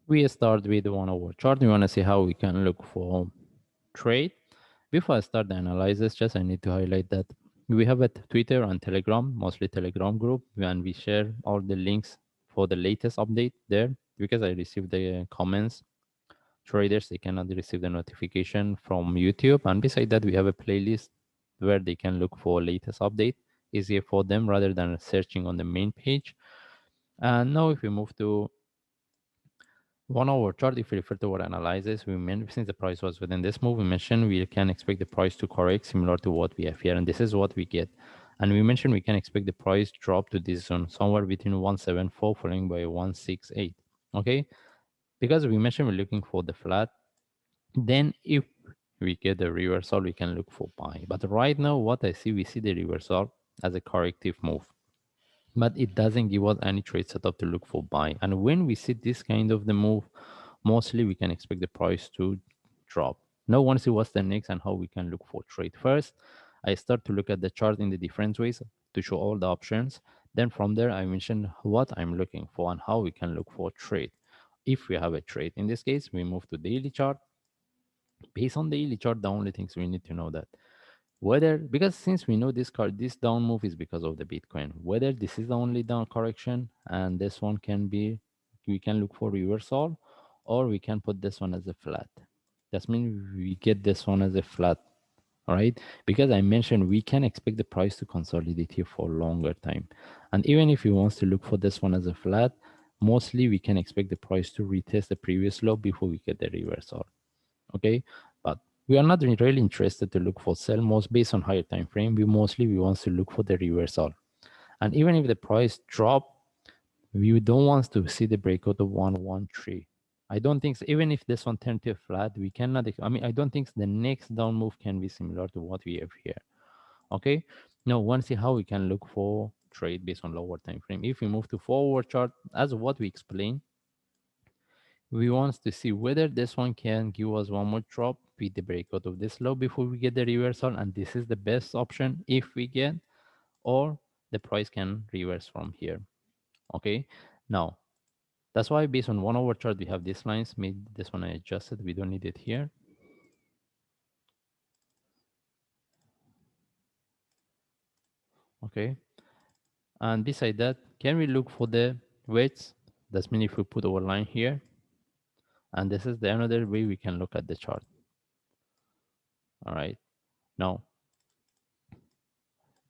We start with 1 hour chart. We want to see how we can look for trade. Before I start the analysis, just I need to highlight that we have a Twitter and Telegram, mostly Telegram group, and we share all the links for the latest update there because I received the comments. Traders, they cannot receive the notification from YouTube. And beside that, we have a playlist where they can look for latest update. Easier for them rather than searching on the main page. And now if we move to 1 hour chart, if we refer to our analysis, we mentioned since the price was within this move, we mentioned we can expect the price to correct similar to what we have here, and this is what we get. And we mentioned we can expect the price drop to this zone somewhere between 174 following by 168. Okay, because we mentioned we're looking for the flat. Then if we get the reversal, we can look for buy. But right now, what I see, we see the reversal as a corrective move, but it doesn't give us any trade setup to look for buy. And when we see this kind of the move, mostly we can expect the price to drop. Now, want to see what's the next and how we can look for trade. First, I start to look at the chart in the different ways to show all the options. Then from there, I mention what I'm looking for and how we can look for trade. If we have a trade, in this case, we move to daily chart. Based on daily chart, the only things we need to know that whether, because since we know this down move is because of the Bitcoin, whether this is the only down correction and this one can be, we can look for reversal, or we can put this one as a flat. That means we get this one as a flat. All right, because I mentioned we can expect the price to consolidate here for a longer time. And even if we wants to look for this one as a flat, mostly we can expect the price to retest the previous low before we get the reversal. Okay, but we are not really interested to look for sell most based on higher time frame. We want to look for the reversal. And even if the price drop, we don't want to see the breakout of 113. I don't think so. Even if this one turned to a flat, we cannot, I mean, I don't think the next down move can be similar to what we have here. Okay, now want to see how we can look for trade based on lower time frame. If we move to forward chart, as what we explained, we want to see whether this one can give us one more drop with the breakout of this low before we get the reversal, and this is the best option if we get, or the price can reverse from here. Okay, now that's why based on 1 hour chart we have these lines. Made this one I adjusted, we don't need it here. Okay, and beside that, can we look for the weights? That's mean if we put our line here, and this is the another way we can look at the chart. All right, now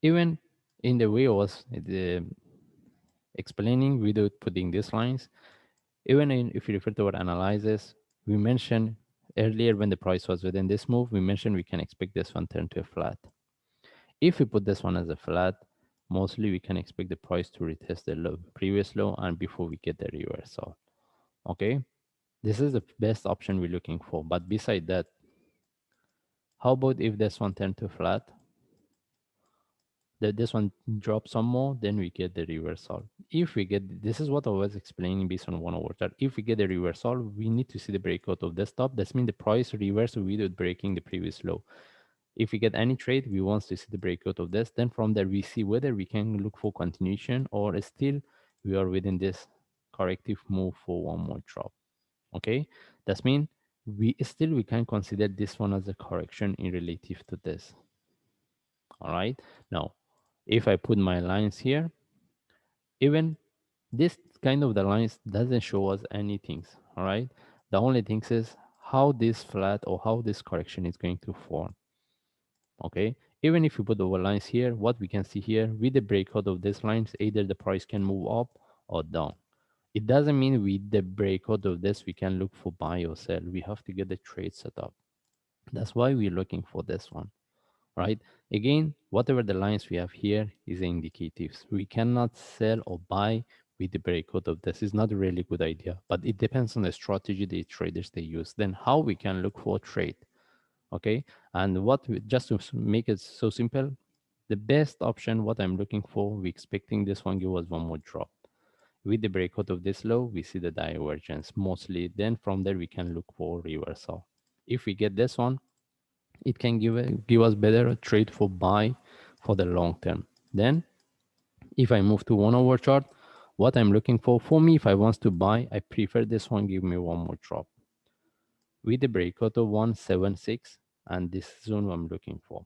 even in the way I was explaining without putting these lines, even if you refer to our analysis, we mentioned earlier when the price was within this move, we mentioned we can expect this one turn to a flat. If we put this one as a flat, mostly we can expect the price to retest the low, previous low, and before we get the reversal. Okay, this is the best option we're looking for. But beside that, how about if this one turned to flat? That this one drops some more, then we get the reversal. If we get, this is what I was explaining based on 1 hour chart. If we get the reversal, we need to see the breakout of the stop. That means the price reverse without breaking the previous low. If we get any trade, we want to see the breakout of this. Then from there, we see whether we can look for continuation or still we are within this corrective move for one more drop. Okay, that means we can consider this one as a correction in relative to this. All right, now if I put my lines here, even this kind of the lines doesn't show us anything. All right, the only thing is how this flat or how this correction is going to form. Okay, even if you put our lines here, what we can see here with the breakout of these lines, either the price can move up or down. It doesn't mean with the breakout of this we can look for buy or sell. We have to get the trade set up. That's why we're looking for this one. Right, again, whatever the lines we have here is indicatives. We cannot sell or buy with the breakout of this. Is not a really good idea, but it depends on the strategy the traders they use. Then how we can look for trade. Okay, and just to make it so simple, the best option what I'm looking for, we expecting this one give us one more drop. With the breakout of this low, we see the divergence mostly. Then from there we can look for reversal. If we get this one, it can give us better trade for buy for the long term. Then if I move to 1 hour chart, What I'm looking for me, if I want to buy, I prefer this one give me one more drop with the breakout of 176, and this zone I'm looking for.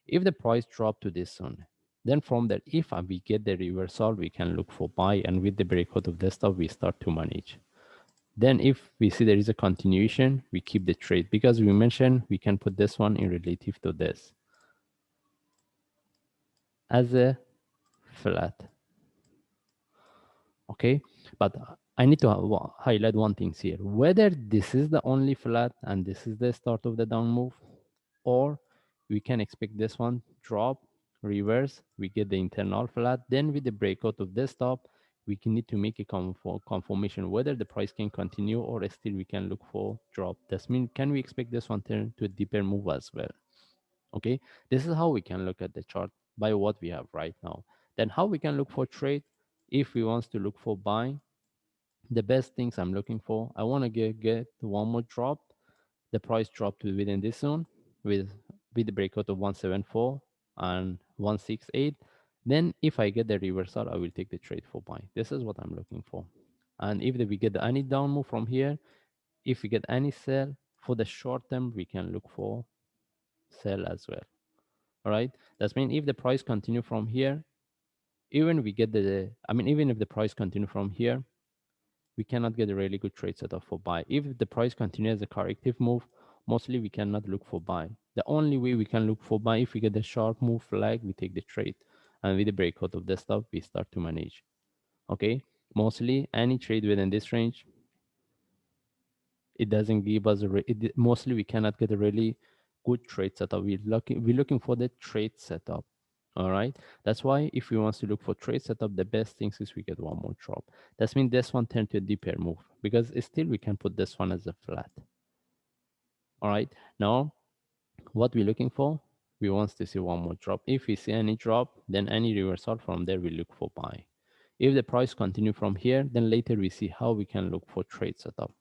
If the price drop to this zone, then from there, if we get the reversal, we can look for buy, and with the breakout of desktop, we start to manage. Then if we see there is a continuation, we keep the trade, because we mentioned we can put this one in relative to this as a flat. Okay, but I need to highlight one thing here, whether this is the only flat and this is the start of the down move, or we can expect this one drop, reverse, we get the internal flat, then with the breakout of this top, we can need to make a confirmation whether the price can continue, or still we can look for drop. That means, can we expect this one turn to a deeper move as well? Okay, this is how we can look at the chart by what we have right now. Then how we can look for trade, if we want to look for buying, the best things I'm looking for, I want to get one more drop, the price drop to within this zone with the breakout of 174 and 168. Then if I get the reversal, I will take the trade for buy. This is what I'm looking for. And if we get any down move from here, if we get any sell for the short term, we can look for sell as well. All right, that means if the price continue from here, even we get the, I mean, even if the price continue from here, we cannot get a really good trade setup for buy. If the price continues a corrective move, mostly we cannot look for buy. The only way we can look for buy, if we get a sharp move flag, we take the trade, and with the breakout of the stop, we start to manage. Okay, mostly any trade within this range, it doesn't give us mostly we cannot get a really good trade setup. We're looking for the trade setup. All right, that's why if we want to look for trade setup, the best things is we get one more drop. That means this one turned to a deeper move, because still we can put this one as a flat. All right, now what we're looking for, we want to see one more drop. If we see any drop, then any reversal from there, we look for buy. If the price continue from here, then later we see how we can look for trade setup.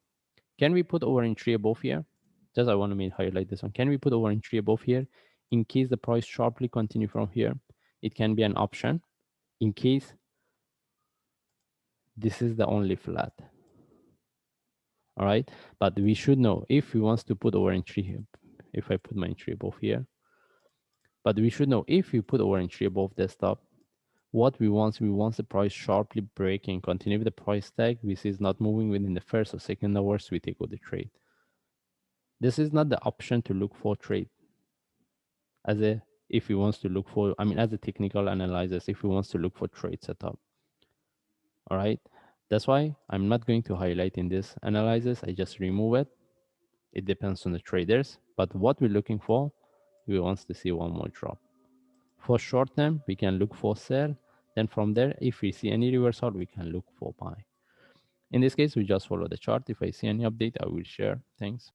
Can we put our entry above here? Just I want to highlight this one. Can we put our entry above here in case the price sharply continue from here? It can be an option in case this is the only flat. All right, but we should know if we want to put our entry here. If I put my entry above here, but we should know if we put our entry above the stop, what we want the price sharply break and continue with the price tag. This is not moving within the first or second hours, we take out the trade. This is not the option to look for trade. As a, if we wants to look for, I mean, as a technical analysis, if we wants to look for trade setup. All right, that's why I'm not going to highlight in this analysis. I just remove it. It depends on the traders, but what we're looking for, we want to see one more drop. For short term, we can look for sell. Then from there, if we see any reversal, we can look for buy. In this case, we just follow the chart. If I see any update, I will share. Thanks.